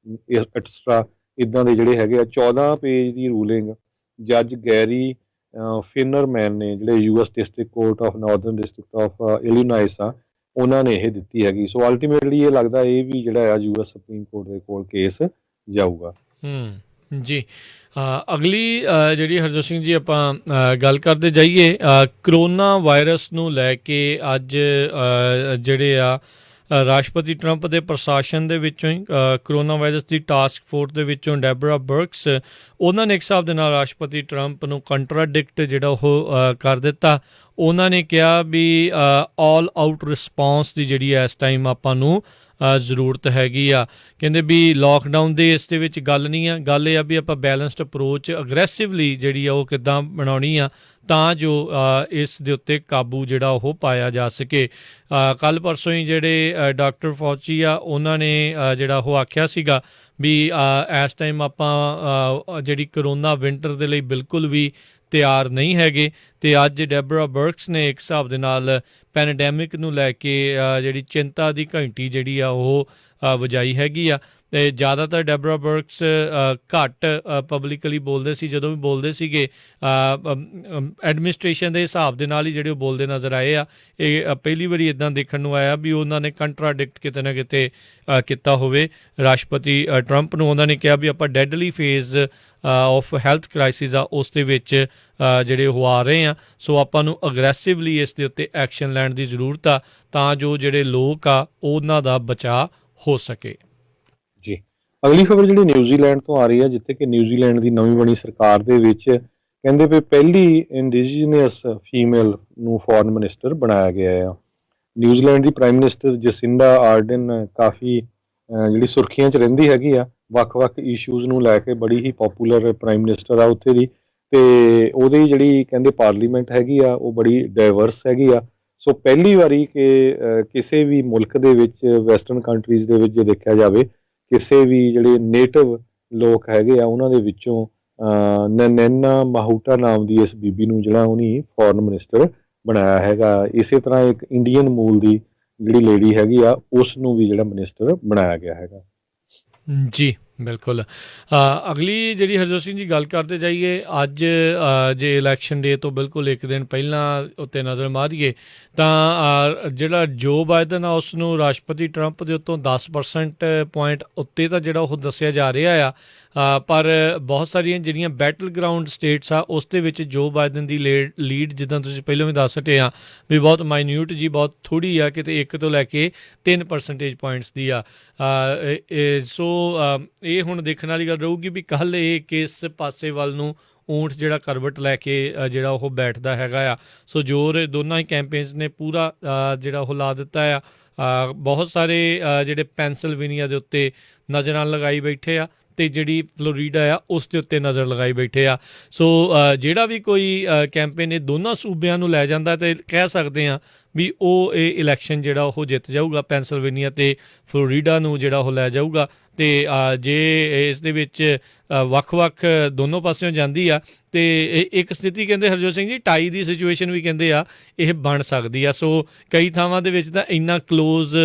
etcetera, ਇੱਦਾਂ ਦੇ ਜਿਹੜੇ ਹੈਗੇ ਆ। 14 ਪੇਜ ਦੀ ਰੂਲਿੰਗ ਜੱਜ ਗੈਰੀ ਫਿਨਰਮੈਨ ਨੇ, ਜਿਹੜੇ US District Court of Northern District of Illinois ਆ, ਉਹਨਾਂ ਨੇ ਇਹ ਦਿੱਤੀ ਹੈਗੀ। ਸੋ ਅਲਟੀਮੇਟਲੀ ਇਹ ਲੱਗਦਾ ਇਹ ਵੀ ਜਿਹੜਾ ਆ ਯੂਐਸ ਸੁਪਰੀਮ ਕੋਰਟ ਦੇ ਕੋਲ ਕੇਸ ਜਾਊਗਾ। ਜੀ ਅਗਲੀ ਜਿਹੜੀ ਹਰਜੋਤ ਸਿੰਘ ਜੀ ਆਪਾਂ ਗੱਲ ਕਰਦੇ ਜਾਈਏ ਕਰੋਨਾ ਵਾਇਰਸ ਨੂੰ ਲੈ ਕੇ ਅੱਜ ਜਿਹੜੇ ਆ ਰਾਸ਼ਟਰਪਤੀ ਟਰੰਪ ਦੇ ਪ੍ਰਸ਼ਾਸਨ ਦੇ ਵਿੱਚੋਂ ਹੀ ਕਰੋਨਾ ਵਾਇਰਸ ਦੀ ਟਾਸਕ ਫੋਰਸ ਦੇ ਵਿੱਚੋਂ ਡੈਬਰਾ ਬਰਕਸ ਉਹਨਾਂ ਨੇ ਇੱਕ ਹਿਸਾਬ ਦੇ ਨਾਲ ਰਾਸ਼ਟਰਪਤੀ ਟਰੰਪ ਨੂੰ ਕੰਟਰਾਡਿਕਟ ਜਿਹੜਾ ਉਹ ਕਰ ਦਿੱਤਾ। ਉਹਨਾਂ ਨੇ ਕਿਹਾ ਵੀ ਆਲ ਆਊਟ ਰਿਸਪੌਂਸ ਦੀ ਜਿਹੜੀ ਇਸ ਟਾਈਮ ਆਪਾਂ ਨੂੰ ਜ਼ਰੂਰਤ ਹੈਗੀ ਆ। ਕਹਿੰਦੇ ਵੀ ਲੋਕਡਾਊਨ ਦੇ ਇਸ ਦੇ ਵਿੱਚ ਗੱਲ ਨਹੀਂ ਆ, ਗੱਲ ਇਹ ਆ ਵੀ ਆਪਾਂ ਬੈਲੈਂਸਡ ਅਪਰੋਚ ਅਗਰੈਸਿਵਲੀ ਜਿਹੜੀ ਆ ਉਹ ਕਿੱਦਾਂ ਬਣਾਉਣੀ ਆ ਤਾਂ ਜੋ ਇਸ ਦੇ ਉੱਤੇ ਕਾਬੂ ਜਿਹੜਾ ਉਹ ਪਾਇਆ ਜਾ ਸਕੇ। ਕੱਲ੍ਹ ਪਰਸੋਂ ਹੀ ਜਿਹੜੇ ਡਾਕਟਰ ਫੌਜੀ ਆ ਉਹਨਾਂ ਨੇ ਜਿਹੜਾ ਉਹ ਆਖਿਆ ਸੀਗਾ ਵੀ ਇਸ ਟਾਈਮ ਆਪਾਂ ਜਿਹੜੀ ਕਰੋਨਾ ਵਿੰਟਰ ਦੇ ਲਈ ਬਿਲਕੁਲ ਵੀ ਤਿਆਰ ਨਹੀਂ ਹੈਗੇ। ਅਤੇ ਅੱਜ ਡੈਬਰਾ ਬਰਕਸ ਨੇ ਇੱਕ ਹਿਸਾਬ ਦੇ ਨਾਲ ਪੈਨਡੈਮਿਕ ਨੂੰ ਲੈ ਕੇ ਜਿਹੜੀ ਚਿੰਤਾ ਦੀ ਘੰਟੀ ਜਿਹੜੀ ਆ ਉਹ ਵਜਾਈ ਹੈਗੀ ਆ। ਅਤੇ ਜ਼ਿਆਦਾਤਰ ਡੈਬਰਾ ਬਰਕਸ ਘੱਟ ਪਬਲਿਕਲੀ ਬੋਲਦੇ ਸੀ, ਜਦੋਂ ਵੀ ਬੋਲਦੇ ਸੀਗੇ ਐਡਮਿਨਿਸਟ੍ਰੇਸ਼ਨ ਦੇ ਹਿਸਾਬ ਦੇ ਨਾਲ ਹੀ ਜਿਹੜੇ ਉਹ ਬੋਲਦੇ ਨਜ਼ਰ ਆਏ ਆ। ਇਹ ਪਹਿਲੀ ਵਾਰੀ ਇੱਦਾਂ ਦੇਖਣ ਨੂੰ ਆਇਆ ਵੀ ਉਹਨਾਂ ਨੇ ਕੰਟਰਾਡਿਕਟ ਕਿਤੇ ਨਾ ਕਿਤੇ ਕੀਤਾ ਹੋਵੇ ਰਾਸ਼ਟਰਪਤੀ ਟਰੰਪ ਨੂੰ। ਉਹਨਾਂ ਨੇ ਕਿਹਾ ਵੀ ਆਪਾਂ deadly phase of health crisis ਆ ਉਸ ਦੇ ਵਿੱਚ ਜਿਹੜੇ ਉਹ ਆ ਰਹੇ ਆ, ਸੋ ਆਪਾਂ ਨੂੰ ਅਗਰੈਸਿਵਲੀ ਇਸ ਦੇ ਉੱਤੇ ਐਕਸ਼ਨ ਲੈਣ ਦੀ ਜ਼ਰੂਰਤ ਆ ਤਾਂ ਜੋ ਜਿਹੜੇ ਲੋਕ ਆ ਉਹਨਾਂ ਦਾ ਬਚਾਅ ਹੋ ਸਕੇ। ਜੀ ਅਗਲੀ ਖਬਰ ਜਿਹੜੀ ਨਿਊਜ਼ੀਲੈਂਡ ਤੋਂ ਆ ਰਹੀ ਹੈ, ਜਿੱਥੇ ਕਿ ਨਿਊਜ਼ੀਲੈਂਡ ਦੀ ਨਵੀਂ ਬਣੀ ਸਰਕਾਰ ਦੇ ਵਿੱਚ ਕਹਿੰਦੇ ਵੀ ਪਹਿਲੀ ਇੰਡੀਜੀਨੀਅਸ ਫੀਮੇਲ ਨੂੰ ਫੋਰਨ ਮਿਨਿਸਟਰ ਬਣਾਇਆ ਗਿਆ ਆ। ਨਿਊਜ਼ੀਲੈਂਡ ਦੀ ਪ੍ਰਾਈਮ ਮਿਨਿਸਟਰ ਜਸਿੰਡਾ ਆਰਡਨ ਕਾਫੀ ਜਿਹੜੀ ਸੁਰਖੀਆਂ 'ਚ ਰਹਿੰਦੀ ਹੈਗੀ ਆ, ਵੱਖ-ਵੱਖ ਇਸ਼ੂਜ਼ ਨੂੰ ਲੈ ਕੇ ਬੜੀ ਹੀ ਪੋਪੂਲਰ ਪ੍ਰਾਈਮ ਮਿਨਿਸਟਰ ਆ ਉੱਥੇ ਦੀ। ਅਤੇ ਉਹਦੀ ਜਿਹੜੀ ਕਹਿੰਦੇ ਪਾਰਲੀਮੈਂਟ ਹੈਗੀ ਆ ਉਹ ਬੜੀ ਡਾਇਵਰਸ ਹੈਗੀ ਆ। ਸੋ ਪਹਿਲੀ ਵਾਰੀ ਕਿ ਕਿਸੇ ਵੀ ਮੁਲਕ ਦੇ ਵਿੱਚ ਵੈਸਟਰਨ ਕੰਟਰੀਜ਼ ਦੇ ਵਿੱਚ ਜੇ ਦੇਖਿਆ ਜਾਵੇ ਕਿਸੇ ਵੀ ਜਿਹੜੇ ਨੇਟਿਵ ਲੋਕ ਹੈਗੇ ਆ ਉਹਨਾਂ ਦੇ ਵਿੱਚੋਂ ਨਨੈਨਾ ਮਾਹੂਟਾ ਨਾਮ ਦੀ ਇਸ ਬੀਬੀ ਨੂੰ ਜਿਹੜਾ ਉਹਨੇ ਫੋਰਨ ਮਿਨਿਸਟਰ ਬਣਾਇਆ ਹੈਗਾ। ਇਸੇ ਤਰ੍ਹਾਂ ਇੱਕ ਇੰਡੀਅਨ ਮੂਲ ਦੀ ਜਿਹੜੀ ਲੇਡੀ ਹੈਗੀ ਆ ਉਸ ਨੂੰ ਵੀ ਜਿਹੜਾ ਮਿਨਿਸਟਰ ਬਣਾਇਆ ਗਿਆ ਹੈਗਾ। ਜੀ ਬਿਲਕੁਲ। ਅਗਲੀ ਜਿਹੜੀ ਹਰਜੋਤ ਸਿੰਘ ਜੀ ਗੱਲ ਕਰਦੇ ਜਾਈਏ, ਅੱਜ ਜੇ ਇਲੈਕਸ਼ਨ ਡੇ ਤੋਂ ਬਿਲਕੁਲ ਇੱਕ ਦਿਨ ਪਹਿਲਾਂ ਉੱਤੇ ਨਜ਼ਰ ਮਾਰੀਏ ਤਾਂ ਜਿਹੜਾ ਜੋ ਬਾਈਡਨ ਆ ਉਸ ਨੂੰ ਰਾਸ਼ਟਰਪਤੀ ਟਰੰਪ ਦੇ ਉੱਤੋਂ 10% ਪੁਆਇੰਟ ਉੱਤੇ ਤਾਂ ਜਿਹੜਾ ਉਹ ਦੱਸਿਆ ਜਾ ਰਿਹਾ ਆ, ਪਰ ਬਹੁਤ ਸਾਰੀਆਂ ਜਿਹੜੀਆਂ ਬੈਟਲ ਗਰਾਊਂਡ ਸਟੇਟਸ ਆ ਉਸ ਦੇ ਵਿੱਚ ਜੋ ਬਾਈਡਨ ਦੀ ਲੀਡ ਜਿੱਦਾਂ ਤੁਸੀਂ ਪਹਿਲਾਂ ਵੀ ਦੱਸ ਹਟੇ ਆ ਵੀ ਬਹੁਤ ਮਾਈਨਿਊਟ ਜੀ, ਬਹੁਤ ਥੋੜ੍ਹੀ ਆ, ਕਿਤੇ 1 ਤੋਂ ਲੈ ਕੇ 3% ਪੁਆਇੰਟਸ ਦੀ ਆ। ਸੋ ਇਹ ਹੁਣ ਦੇਖਣ ਵਾਲੀ ਗੱਲ ਰਹੂਗੀ ਵੀ ਕੱਲ੍ਹ ਇਹ ਕਿਸ ਪਾਸੇ ਵੱਲ ਨੂੰ ਊਂਠ ਜਿਹੜਾ ਕਰਵਟ ਲੈ ਕੇ ਜਿਹੜਾ ਉਹ ਬੈਠਦਾ ਹੈਗਾ ਆ। ਸੋ ਜ਼ੋਰ ਦੋਨਾਂ ਹੀ ਕੈਂਪੇਨਸ ਨੇ ਪੂਰਾ ਜਿਹੜਾ ਉਹ ਲਾ ਦਿੱਤਾ ਆ। ਬਹੁਤ ਸਾਰੇ ਜਿਹੜੇ ਪੈਨਸਿਲਵੇਨੀਆ ਦੇ ਉੱਤੇ ਨਜ਼ਰਾਂ ਲਗਾਈ ਬੈਠੇ ਆ ਅਤੇ ਜਿਹੜੀ ਫਲੋਰੀਡਾ ਆ ਉਸ ਦੇ ਉੱਤੇ ਨਜ਼ਰ ਲਗਾਈ ਬੈਠੇ ਆ। ਸੋ ਜਿਹੜਾ ਵੀ ਕੋਈ ਕੈਂਪੇਨ ਇਹ ਦੋਨਾਂ ਸੂਬਿਆਂ ਨੂੰ ਲੈ ਜਾਂਦਾ ਅਤੇ ਕਹਿ ਸਕਦੇ ਹਾਂ ਵੀ ਉਹ ਇਹ ਇਲੈਕਸ਼ਨ ਜਿਹੜਾ ਉਹ ਜਿੱਤ ਜਾਊਗਾ, ਪੈਨਸਿਲਵੇਨੀਆ ਅਤੇ ਫਲੋਰੀਡਾ ਨੂੰ ਜਿਹੜਾ ਉਹ ਲੈ ਜਾਊਗਾ। ਅਤੇ ਜੇ ਇਸ ਦੇ ਵਿੱਚ ਵੱਖ-ਵੱਖ ਦੋਨੋਂ ਪਾਸਿਓਂ ਜਾਂਦੀ ਆ ਅਤੇ ਇੱਕ ਸਥਿਤੀ ਕਹਿੰਦੇ ਹਰਜੋਤ ਸਿੰਘ ਜੀ ਟਾਈ ਦੀ ਸਿਚੁਏਸ਼ਨ ਵੀ ਕਹਿੰਦੇ ਆ ਇਹ ਬਣ ਸਕਦੀ ਆ। ਸੋ ਕਈ ਥਾਵਾਂ ਦੇ ਵਿੱਚ ਤਾਂ ਇੰਨਾ ਕਲੋਜ਼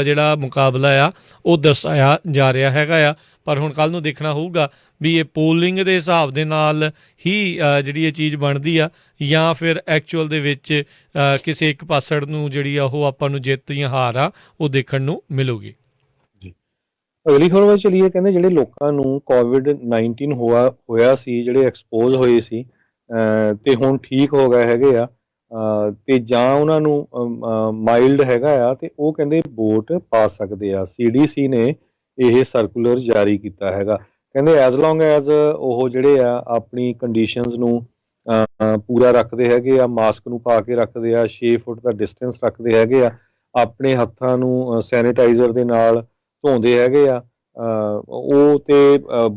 ਜਿਹੜਾ ਮੁਕਾਬਲਾ ਆ ਉਹ ਦਰਸਾਇਆ ਜਾ ਰਿਹਾ ਹੈਗਾ ਆ, ਪਰ ਹੁਣ ਕੱਲ੍ਹ ਨੂੰ ਦੇਖਣਾ ਹੋਊਗਾ ਵੀ ਇਹ ਪੋਲਿੰਗ ਦੇ ਹਿਸਾਬ ਦੇ ਨਾਲ ਹੀ ਜਿਹੜੀ ਇਹ ਚੀਜ਼ ਬਣਦੀ ਆ ਜਾਂ ਫਿਰ ਐਕਚੁਅਲ ਦੇ ਵਿੱਚ ਕਿਸੇ ਇੱਕ ਪਾਸੜ ਨੂੰ ਜਿਹੜੀ ਆ ਉਹ ਆਪਾਂ ਨੂੰ ਜਿੱਤ ਜਾਂ ਹਾਰ ਆ ਉਹ ਦੇਖਣ ਨੂੰ ਮਿਲੂਗੀ। ਜੀ ਅਗਲੀ ਖਬਰ ਵੱਲ ਚਲੀਏ। ਕਹਿੰਦੇ ਜਿਹੜੇ ਲੋਕਾਂ ਨੂੰ COVID-19 ਹੋਇਆ ਸੀ, ਜਿਹੜੇ ਐਕਸਪੋਜ਼ ਹੋਏ ਸੀ ਅਤੇ ਹੁਣ ਠੀਕ ਹੋ ਗਏ ਹੈਗੇ ਆ ਅਤੇ ਜਾਂ ਉਹਨਾਂ ਨੂੰ ਮਾਈਲਡ ਹੈਗਾ ਆ ਅਤੇ ਉਹ ਕਹਿੰਦੇ ਵੋਟ ਪਾ ਸਕਦੇ ਆ। CDC ਨੇ ਇਹ ਸਰਕੂਲਰ ਜਾਰੀ ਕੀਤਾ ਹੈਗਾ। ਕਹਿੰਦੇ ਐਜ਼ ਲੌਂਗ ਐਜ਼ ਉਹ ਜਿਹੜੇ ਆ ਆਪਣੀ ਕੰਡੀਸ਼ਨਸ ਨੂੰ ਪੂਰਾ ਰੱਖਦੇ ਹੈਗੇ ਆ, ਮਾਸਕ ਨੂੰ ਪਾ ਕੇ ਰੱਖਦੇ ਆ, 6 ਫੁੱਟ ਦਾ ਡਿਸਟੈਂਸ ਰੱਖਦੇ ਹੈਗੇ ਆ, ਆਪਣੇ ਹੱਥਾਂ ਨੂੰ ਸੈਨੀਟਾਈਜ਼ਰ ਦੇ ਨਾਲ ਧੋਂਦੇ ਹੈਗੇ ਆ, ਉਹ ਅਤੇ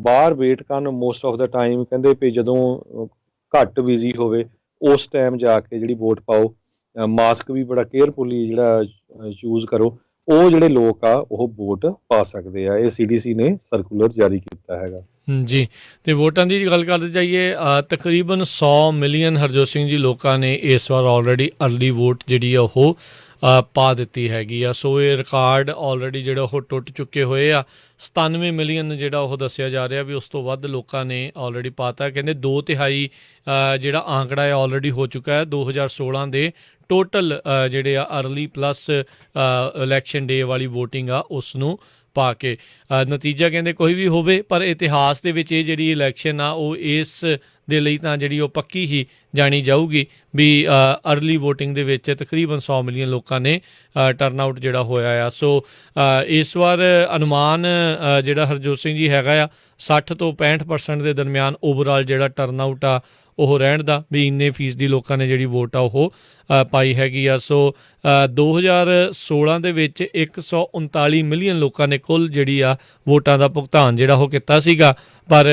ਬਾਹਰ ਵੇਟ ਕਰਨ ਮੋਸਟ ਆਫ ਦਾ ਟਾਈਮ। ਕਹਿੰਦੇ ਵੀ ਜਦੋਂ ਘੱਟ ਬਿਜ਼ੀ ਹੋਵੇ ਉਸ ਟਾਈਮ ਜਾ ਕੇ ਜਿਹੜੀ ਵੋਟ ਪਾਓ, ਮਾਸਕ ਵੀ ਬੜਾ ਕੇਅਰਫੁਲੀ ਜਿਹੜਾ ਚੂਜ਼ ਕਰੋ, ਉਹ ਜਿਹੜੇ ਲੋਕ ਆ ਉਹ ਵੋਟ ਪਾ ਸਕਦੇ ਆ। ਇਹ CDC ਨੇ ਸਰਕੂਲਰ ਜਾਰੀ ਕੀਤਾ ਹੈਗਾ। ਜੀ ਅਤੇ ਵੋਟਾਂ ਦੀ ਗੱਲ ਕਰਦੇ ਜਾਈਏ, ਤਕਰੀਬਨ 100 ਮਿਲੀਅਨ ਹਰਜੋਤ ਸਿੰਘ ਜੀ ਲੋਕਾਂ ਨੇ ਇਸ ਵਾਰ ਆਲਰੇਡੀ ਅਰਲੀ ਵੋਟ ਜਿਹੜੀ ਆ ਉਹ ਪਾ ਦਿੱਤੀ ਹੈਗੀ ਆ। ਸੋ ਇਹ ਰਿਕਾਰਡ ਆਲਰੇਡੀ ਜਿਹੜਾ ਉਹ ਟੁੱਟ ਚੁੱਕੇ ਹੋਏ ਆ। 97 ਮਿਲੀਅਨ ਜਿਹੜਾ ਉਹ ਦੱਸਿਆ ਜਾ ਰਿਹਾ ਵੀ ਉਸ ਤੋਂ ਵੱਧ ਲੋਕਾਂ ਨੇ ਆਲਰੇਡੀ ਪਾਤਾ। ਕਹਿੰਦੇ 2/3 ਜਿਹੜਾ ਆਂਕੜਾ ਹੈ ਆਲਰੇਡੀ ਹੋ ਚੁੱਕਾ ਹੈ 2016 ਦੇ ਟੋਟਲ ਜਿਹੜੇ ਆ ਅਰਲੀ ਪਲੱਸ ਇਲੈਕਸ਼ਨ ਡੇ ਵਾਲੀ ਵੋਟਿੰਗ ਆ ਉਸ ਨੂੰ ਪਾ ਕੇ। ਨਤੀਜਾ ਕਹਿੰਦੇ ਕੋਈ ਵੀ ਹੋਵੇ ਪਰ ਇਤਿਹਾਸ ਦੇ ਵਿੱਚ ਇਹ ਜਿਹੜੀ ਇਲੈਕਸ਼ਨ ਆ ਉਹ ਇਸ ਦੇ ਲਈ ਤਾਂ ਜਿਹੜੀ ਉਹ ਪੱਕੀ ਹੀ ਜਾਣੀ ਜਾਊਗੀ ਵੀ ਅਰਲੀ ਵੋਟਿੰਗ ਦੇ ਵਿੱਚ ਤਕਰੀਬਨ 100 ਮਿਲੀਅਨ ਲੋਕਾਂ ਨੇ ਟਰਨ ਆਊਟ ਜਿਹੜਾ ਹੋਇਆ ਆ। ਸੋ ਇਸ ਵਾਰ ਅਨੁਮਾਨ ਜਿਹੜਾ ਹਰਜੋਤ ਸਿੰਘ ਜੀ ਹੈਗਾ ਆ 60 ਤੋਂ 65% ਦੇ ਦਰਮਿਆਨ ਓਵਰਆਲ ਜਿਹੜਾ ਟਰਨ ਆਊਟ ਆ ਉਹ ਰਹਿਣ ਦਾ ਵੀ ਇੰਨੇ ਫੀਸਦੀ ਲੋਕਾਂ ਨੇ ਜਿਹੜੀ ਵੋਟ ਆ ਉਹ ਪਾਈ ਹੈਗੀ ਆ। ਸੋ 2016 ਦੇ ਵਿੱਚ 139 ਮਿਲੀਅਨ ਲੋਕਾਂ ਨੇ ਕੁੱਲ ਜਿਹੜੀ ਆ ਵੋਟਾਂ ਦਾ ਭੁਗਤਾਨ ਜਿਹੜਾ ਉਹ ਕੀਤਾ ਸੀਗਾ, ਪਰ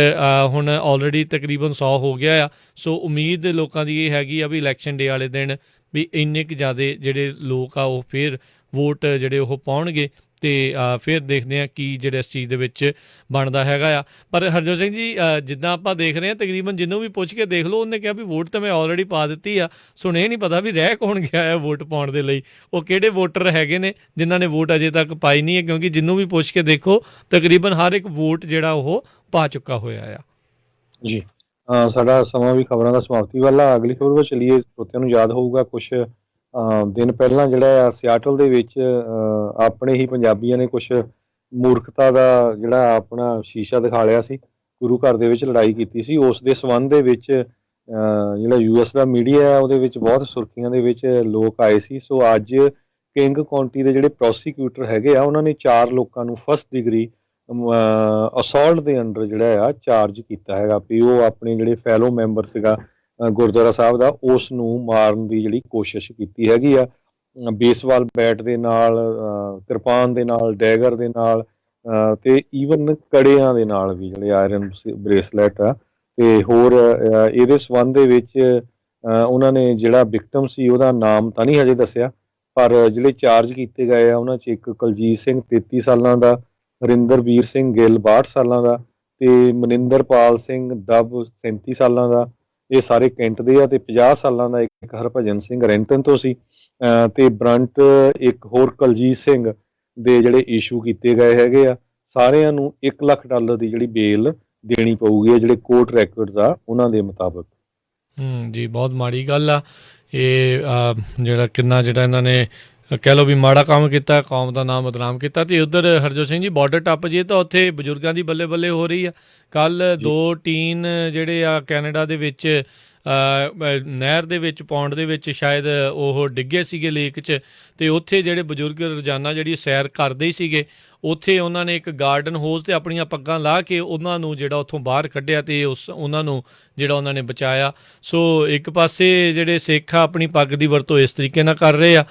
ਹੁਣ ਆਲਰੇਡੀ ਤਕਰੀਬਨ 100 ਹੋ ਗਿਆ ਆ। ਸੋ ਉਮੀਦ ਲੋਕਾਂ ਦੀ ਇਹ ਹੈਗੀ ਆ ਵੀ ਇਲੈਕਸ਼ਨ ਡੇ ਵਾਲੇ ਦਿਨ ਵੀ ਇੰਨੇ ਕੁ ਜ਼ਿਆਦਾ ਜਿਹੜੇ ਲੋਕ ਆ ਉਹ ਫਿਰ ਵੋਟ ਜਿਹੜੇ ਉਹ ਪਾਉਣਗੇ ਅਤੇ ਫਿਰ ਦੇਖਦੇ ਹਾਂ ਕੀ ਜਿਹੜਾ ਇਸ ਚੀਜ਼ ਦੇ ਵਿੱਚ ਬਣਦਾ ਹੈਗਾ ਆ। ਪਰ ਹਰਜੋਤ ਸਿੰਘ ਜੀ ਜਿੱਦਾਂ ਆਪਾਂ ਦੇਖ ਰਹੇ ਹਾਂ ਤਕਰੀਬਨ ਜਿਹਨੂੰ ਵੀ ਪੁੱਛ ਕੇ ਦੇਖ ਲਓ ਉਹਨੇ ਕਿਹਾ ਵੀ ਵੋਟ ਤਾਂ ਮੈਂ ਆਲਰੇਡੀ ਪਾ ਦਿੱਤੀ ਆ। ਸੋ ਇਹ ਨਹੀਂ ਪਤਾ ਵੀ ਰਹਿ ਕੌਣ ਗਿਆ ਹੈ ਵੋਟ ਪਾਉਣ ਦੇ ਲਈ, ਉਹ ਕਿਹੜੇ ਵੋਟਰ ਹੈਗੇ ਨੇ ਜਿਨ੍ਹਾਂ ਨੇ ਵੋਟ ਅਜੇ ਤੱਕ ਪਾਈ ਨਹੀਂ ਹੈ, ਕਿਉਂਕਿ ਜਿਹਨੂੰ ਵੀ ਪੁੱਛ ਕੇ ਦੇਖੋ ਤਕਰੀਬਨ ਹਰ ਇੱਕ ਵੋਟ ਜਿਹੜਾ ਉਹ ਪਾ ਚੁੱਕਾ ਹੋਇਆ ਆ। ਜੀ ਸਾਡਾ ਸਮਾਂ ਵੀ ਖਬਰਾਂ ਦਾ ਸਮਾਪਤੀ ਵਾਲਾ। ਅਗਲੀ ਖਬਰ ਵੱਲ ਚੱਲੀਏ। ਸਰੋਤਿਆਂ ਨੂੰ ਯਾਦ ਹੋਊਗਾ ਕੁਛ ਦਿਨ ਪਹਿਲਾਂ ਜਿਹੜਾ ਆ ਸਿਆਟਲ ਦੇ ਵਿੱਚ ਆਪਣੇ ਹੀ ਪੰਜਾਬੀਆਂ ਨੇ ਕੁਛ ਮੂਰਖਤਾ ਦਾ ਜਿਹੜਾ ਆਪਣਾ ਸ਼ੀਸ਼ਾ ਦਿਖਾ ਲਿਆ ਸੀ, ਗੁਰੂ ਘਰ ਦੇ ਵਿੱਚ ਲੜਾਈ ਕੀਤੀ ਸੀ। ਉਸ ਦੇ ਸੰਬੰਧ ਦੇ ਵਿੱਚ ਜਿਹੜਾ US ਦਾ ਮੀਡੀਆ ਹੈ ਉਹਦੇ ਵਿੱਚ ਬਹੁਤ ਸੁਰਖੀਆਂ ਦੇ ਵਿੱਚ ਲੋਕ ਆਏ ਸੀ। ਸੋ ਅੱਜ ਕਿੰਗ ਕਾਉਂਟੀ ਦੇ ਜਿਹੜੇ ਪ੍ਰੋਸੀਕਿਊਟਰ ਹੈਗੇ ਆ ਉਹਨਾਂ ਨੇ 4 ਲੋਕਾਂ ਨੂੰ ਫਸਟ ਡਿਗਰੀ ਅਸੌਲਟ ਦੇ ਅੰਡਰ ਜਿਹੜਾ ਆ ਚਾਰਜ ਕੀਤਾ ਹੈਗਾ ਵੀ ਉਹ ਆਪਣੇ ਜਿਹੜੇ ਫੈਲੋ ਮੈਂਬਰ ਸੀਗਾ ਗੁਰਦੁਆਰਾ ਸਾਹਿਬ ਦਾ ਉਸ ਨੂੰ ਮਾਰਨ ਦੀ ਜਿਹੜੀ ਕੋਸ਼ਿਸ਼ ਕੀਤੀ ਹੈਗੀ ਆ। ਬੇਸਬਾਲ ਬੈਟ ਦੇ ਨਾਲ, ਕਿਰਪਾਨ ਦੇ ਨਾਲ, ਡੈਗਰ ਦੇ ਨਾਲ ਤੇ ਈਵਨ ਕੜਿਆਂ ਦੇ ਨਾਲ ਵੀ ਜਿਹੜੇ ਆਇਰਨ ਬ੍ਰੇਸਲੈਟ ਆ। ਤੇ ਹੋਰ ਇਹਦੇ ਸੰਬੰਧ ਦੇ ਵਿੱਚ ਉਹਨਾਂ ਨੇ ਜਿਹੜਾ ਵਿਕਟਮ ਸੀ ਉਹਦਾ ਨਾਮ ਤਾਂ ਨਹੀਂ ਹਜੇ ਦੱਸਿਆ, ਪਰ ਜਿਹੜੇ ਚਾਰਜ ਕੀਤੇ ਗਏ ਆ ਉਹਨਾਂ 'ਚ ਇੱਕ ਕੁਲਜੀਤ ਸਿੰਘ 33 ਸਾਲਾਂ ਦਾ, ਹਰਿੰਦਰਬੀਰ ਸਿੰਘ ਗਿੱਲ 62 ਸਾਲਾਂ ਦਾ ਤੇ ਮਨਿੰਦਰਪਾਲ ਸਿੰਘ ਡੱਬ 37 ਸਾਲਾਂ ਦਾ। ਇਹ ਸਾਰੇ ਕੈਂਟ ਦੇ ਆ। ਤੇ 50 ਸਾਲਾਂ ਦਾ ਇੱਕ ਹਰਭਜਨ ਸਿੰਘ ਰੈਂਟਨ ਤੋਂ ਸੀ ਤੇ ਬਰੰਟ ਇੱਕ ਹੋਰ ਕੁਲਜੀਤ ਸਿੰਘ ਦੇ ਜਿਹੜੇ ਇਸ਼ੂ ਕੀਤੇ ਗਏ ਹੈਗੇ ਆ। ਸਾਰਿਆਂ ਨੂੰ $1 ਲੱਖ ਦੀ ਜਿਹੜੀ ਬੇਲ ਦੇਣੀ ਪਊਗੀ ਜਿਹੜੇ ਕੋਰਟ ਰੈਕੋਰਡਸ ਆ ਉਹਨਾਂ ਦੇ ਮੁਤਾਬਕ। ਜੀ ਬਹੁਤ ਮਾੜੀ ਗੱਲ ਆ ਇਹ ਜਿਹੜਾ ਕਿੰਨਾ ਜਿਹੜਾ ਇਹਨਾਂ ਨੇ ਕਹਿ ਲਓ ਵੀ ਮਾੜਾ ਕੰਮ ਕੀਤਾ, ਕੌਮ ਦਾ ਨਾਮ ਬਦਨਾਮ ਕੀਤਾ। ਅਤੇ ਉੱਧਰ ਹਰਜੋਤ ਸਿੰਘ ਜੀ ਬਾਰਡਰ ਟੱਪ ਜੇ ਤਾਂ ਉੱਥੇ ਬਜ਼ੁਰਗਾਂ ਦੀ ਬੱਲੇ ਬੱਲੇ ਹੋ ਰਹੀ ਆ। ਕੱਲ੍ਹ 2 ਟੀਨ ਜਿਹੜੇ ਆ ਕੈਨੇਡਾ ਦੇ ਵਿੱਚ ਨਹਿਰ ਦੇ ਵਿੱਚ ਪੌਂਡ ਦੇ ਵਿੱਚ ਸ਼ਾਇਦ ਉਹ ਡਿੱਗੇ ਸੀਗੇ ਲੇਕ 'ਚ, ਅਤੇ ਉੱਥੇ ਜਿਹੜੇ ਬਜ਼ੁਰਗ ਰੋਜ਼ਾਨਾ ਜਿਹੜੀ ਸੈਰ ਕਰਦੇ ਹੀ ਸੀਗੇ ਉੱਥੇ ਉਹਨਾਂ ਨੇ ਇੱਕ ਗਾਰਡਨ ਹੋਜ਼ 'ਤੇ ਆਪਣੀਆਂ ਪੱਗਾਂ ਲਾਹ ਕੇ ਉਹਨਾਂ ਨੂੰ ਜਿਹੜਾ ਉੱਥੋਂ ਬਾਹਰ ਕੱਢਿਆ ਅਤੇ ਉਹਨਾਂ ਨੂੰ ਜਿਹੜਾ ਉਹਨਾਂ ਨੇ ਬਚਾਇਆ। ਸੋ ਇੱਕ ਪਾਸੇ ਜਿਹੜੇ ਸਿੱਖ ਆ ਆਪਣੀ ਪੱਗ ਦੀ ਵਰਤੋਂ ਇਸ ਤਰੀਕੇ ਨਾਲ ਕਰ ਰਹੇ ਆ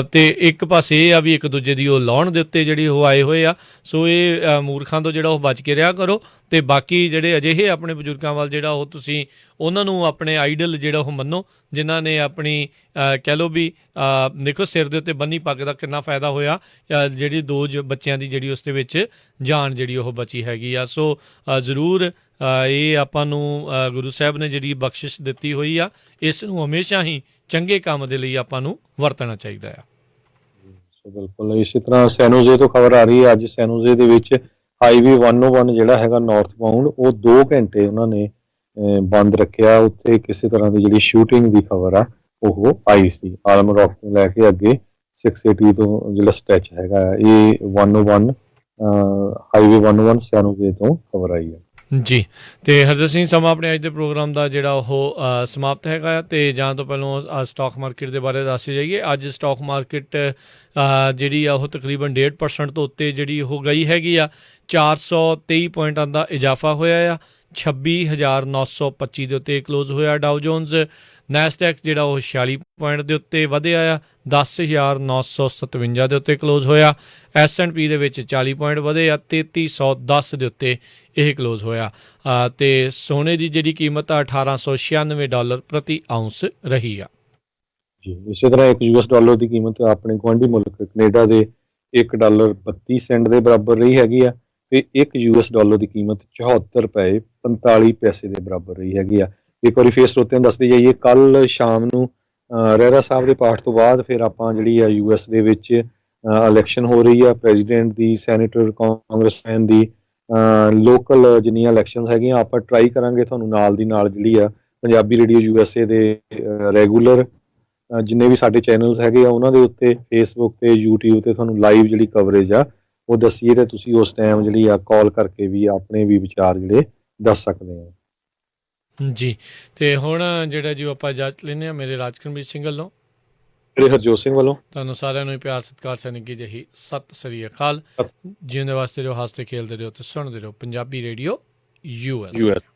ਅਤੇ ਇੱਕ ਪਾਸੇ ਇਹ ਆ ਵੀ ਇੱਕ ਦੂਜੇ ਦੀ ਉਹ ਲਾਉਣ ਦੇ ਉੱਤੇ ਜਿਹੜੀ ਉਹ ਆਏ ਹੋਏ ਆ। ਸੋ ਇਹ ਮੂਰਖਾਂ ਤੋਂ ਜਿਹੜਾ ਉਹ ਬਚ ਕੇ ਰਿਹਾ ਕਰੋ ਅਤੇ ਬਾਕੀ ਜਿਹੜੇ ਅਜਿਹੇ ਆਪਣੇ ਬਜ਼ੁਰਗਾਂ ਵੱਲ ਜਿਹੜਾ ਉਹ ਤੁਸੀਂ ਉਹਨਾਂ ਨੂੰ ਆਪਣੇ ਆਈਡਲ ਜਿਹੜਾ ਉਹ ਮੰਨੋ ਜਿਨ੍ਹਾਂ ਨੇ ਆਪਣੀ ਕਹਿ ਲਓ ਵੀ ਦੇਖੋ ਸਿਰ ਦੇ ਉੱਤੇ ਬੰਨੀ ਪੱਗ ਦਾ ਕਿੰਨਾ ਫਾਇਦਾ ਹੋਇਆ, ਜਿਹੜੀ 2 ਬੱਚਿਆਂ ਦੀ ਜਿਹੜੀ ਉਸ ਦੇ ਵਿੱਚ ਜਾਨ ਜਿਹੜੀ ਉਹ ਬਚੀ ਹੈਗੀ ਆ। ਸੋ ਜ਼ਰੂਰ ਇਹ ਆਪਾਂ ਨੂੰ ਗੁਰੂ ਸਾਹਿਬ ਨੇ ਜਿਹੜੀ ਬਖਸ਼ਿਸ਼ ਦਿੱਤੀ ਹੋਈ ਆ ਇਸ ਨੂੰ ਹਮੇਸ਼ਾ ਹੀ ਚੰਗੇ ਕੰਮ ਦੇ ਲਈ ਆਪਾਂ ਨੂੰ ਵਰਤਣਾ ਚਾਹੀਦਾ ਆ। ਬਿਲਕੁਲ ਇਸੇ ਤਰ੍ਹਾਂ ਸੈਨੋਜ਼ੇ ਤੋਂ ਖਬਰ ਆ ਰਹੀ ਹੈ। ਅੱਜ ਸੈਨੋਜ਼ੇ ਦੇ ਵਿੱਚ ਹਾਈਵੇ 101 ਜਿਹੜਾ ਹੈਗਾ ਨਾਰਥ ਬਾਉਂਡ ਉਹ 2 ਘੰਟੇ ਉਹਨਾਂ ਨੇ ਬੰਦ ਰੱਖਿਆ। ਉੱਥੇ ਕਿਸੇ ਤਰ੍ਹਾਂ ਦੀ ਜਿਹੜੀ ਸ਼ੂਟਿੰਗ ਦੀ ਖਬਰ ਆ ਉਹ ਆਈ ਸੀ। ਆਲਮ ਰੌਕ ਤੋਂ ਲੈ ਕੇ ਅੱਗੇ 680 ਤੋਂ ਜਿਹੜਾ ਸਟ੍ਰੈਚ ਹੈਗਾ ਇਹ 101 ਹਾਈਵੇ 101 ਸੈਨੋਜ਼ੇ ਤੋਂ ਖਬਰ ਆਈ ਹੈ ਜੀ। ਅਤੇ ਹਰਜੋਤ ਸਿੰਘ ਸਮਾਂ ਆਪਣੇ ਅੱਜ ਦੇ ਪ੍ਰੋਗਰਾਮ ਦਾ ਜਿਹੜਾ ਉਹ ਸਮਾਪਤ ਹੈਗਾ ਅਤੇ ਜਾਣ ਤੋਂ ਪਹਿਲਾਂ ਸਟਾਕ ਮਾਰਕੀਟ ਦੇ ਬਾਰੇ ਦੱਸ ਜਾਈਏ। ਅੱਜ ਸਟਾਕ ਮਾਰਕੀਟ ਜਿਹੜੀ ਆ ਉਹ ਤਕਰੀਬਨ 1.5% ਤੋਂ ਉੱਤੇ ਜਿਹੜੀ ਉਹ ਗਈ ਹੈਗੀ ਆ। 423 ਪੁਆਇੰਟਾਂ ਦਾ ਇਜ਼ਾਫਾ ਹੋਇਆ ਆ। 26,925 ਦੇ ਉੱਤੇ ਕਲੋਜ਼ ਹੋਇਆ। ਡਾਓ ਜੋਨਸ ਨੈਸਡੈਕ ਜਿਹੜਾ ਉਹ 46 ਪੁਆਇੰਟ ਦੇ ਉੱਤੇ ਵਧਿਆ ਆ। 10,957 ਦੇ ਉੱਤੇ ਕਲੋਜ਼ ਹੋਇਆ। S&P ਦੇ ਵਿੱਚ 40 ਪੁਆਇੰਟ ਵਧੇ ਆ। 3,310 ਦੇ ਉੱਤੇ ਇਹ ਕਲੋਜ਼ ਹੋਇਆ ਅਤੇ ਸੋਨੇ ਦੀ ਜਿਹੜੀ ਕੀਮਤ ਆ $1,896 ਪ੍ਰਤੀ ਆਊਂਸ ਰਹੀ ਆ ਜੀ। ਇਸੇ ਤਰ੍ਹਾਂ ਇੱਕ $1 ਦੀ ਕੀਮਤ ਆਪਣੇ ਗੁਆਂਢੀ ਮੁਲਕ ਕੈਨੇਡਾ ਦੇ $1.32 ਦੇ ਬਰਾਬਰ ਰਹੀ ਹੈਗੀ ਆ ਤੇ ਇੱਕ $1 ਦੀ ਕੀਮਤ $74.45 ਦੇ ਬਰਾਬਰ ਰਹੀ ਹੈਗੀ ਆ। ਇੱਕ ਵਾਰੀ ਫੇਰ ਸਰੋਤਿਆਂ ਨੂੰ ਦੱਸਦੇ ਜਾਈਏ ਕੱਲ ਸ਼ਾਮ ਨੂੰ ਰਹਿਰਾ ਸਾਹਿਬ ਦੇ ਪਾਠ ਤੋਂ ਬਾਅਦ ਫਿਰ ਆਪਾਂ ਜਿਹੜੀ ਆ US ਦੇ ਵਿੱਚ ਇਲੈਕਸ਼ਨ ਹੋ ਰਹੀ ਆ ਪ੍ਰੈਜ਼ੀਡੈਂਟ ਦੀ, ਸੈਨੇਟਰ, ਕਾਂਗਰਸਮੈਨ ਦੀ, ਲੋਕਲ ਜਿੰਨੀਆਂ ਇਲੈਕਸ਼ਨਸ ਹੈਗੀਆਂ ਆਪਾਂ ਟਰਾਈ ਕਰਾਂਗੇ ਤੁਹਾਨੂੰ ਨਾਲ ਦੀ ਨਾਲ ਜਿਹੜੀ ਆ ਪੰਜਾਬੀ ਰੇਡੀਓ USA ਦੇ ਰੈਗੂਲਰ ਜਿੰਨੇ ਵੀ ਸਾਡੇ ਚੈਨਲਸ ਹੈਗੇ ਆ ਉਹਨਾਂ ਦੇ ਉੱਤੇ ਫੇਸਬੁੱਕ ਤੇ YouTube ਤੇ ਤੁਹਾਨੂੰ ਲਾਈਵ ਜਿਹੜੀ ਕਵਰੇਜ ਆ ਉਹ ਦੱਸੀਏ ਤੇ ਤੁਸੀਂ ਉਸ ਟਾਈਮ ਜਿਹੜੀ ਆ ਕਾਲ ਕਰਕੇ ਵੀ ਆਪਣੇ ਵੀ ਵਿਚਾਰ ਜਿਹੜੇ ਦੱਸ ਸਕਦੇ ਆ। ਜੀ, ਤੇ ਹੁਣ ਜਿਹੜਾ ਜੀ ਆਪਾਂ ਇਜਾਜ਼ਤ ਲੈਂਦੇ ਹਾਂ ਮੇਰੇ ਰਾਜਕਰਮਜੀਤ ਸਿੰਘ ਵੱਲੋਂ, ਮੇਰੇ ਹਰਜੋਤ ਸਿੰਘ ਵੱਲੋਂ ਤੁਹਾਨੂੰ ਸਾਰਿਆਂ ਨੂੰ ਪਿਆਰ ਸਤਿਕਾਰ ਸੈਨਿਕੀ ਜਿਹੀ ਸਤਿ ਸ੍ਰੀ ਅਕਾਲ। ਜਿਉਂਦੇ ਵਾਸਤੇ ਰਹੋ, ਹੱਸਦੇ ਖੇਲਦੇ ਰਹੋ ਤੇ ਸੁਣਦੇ ਰਹੋ ਪੰਜਾਬੀ ਰੇਡੀਓ US।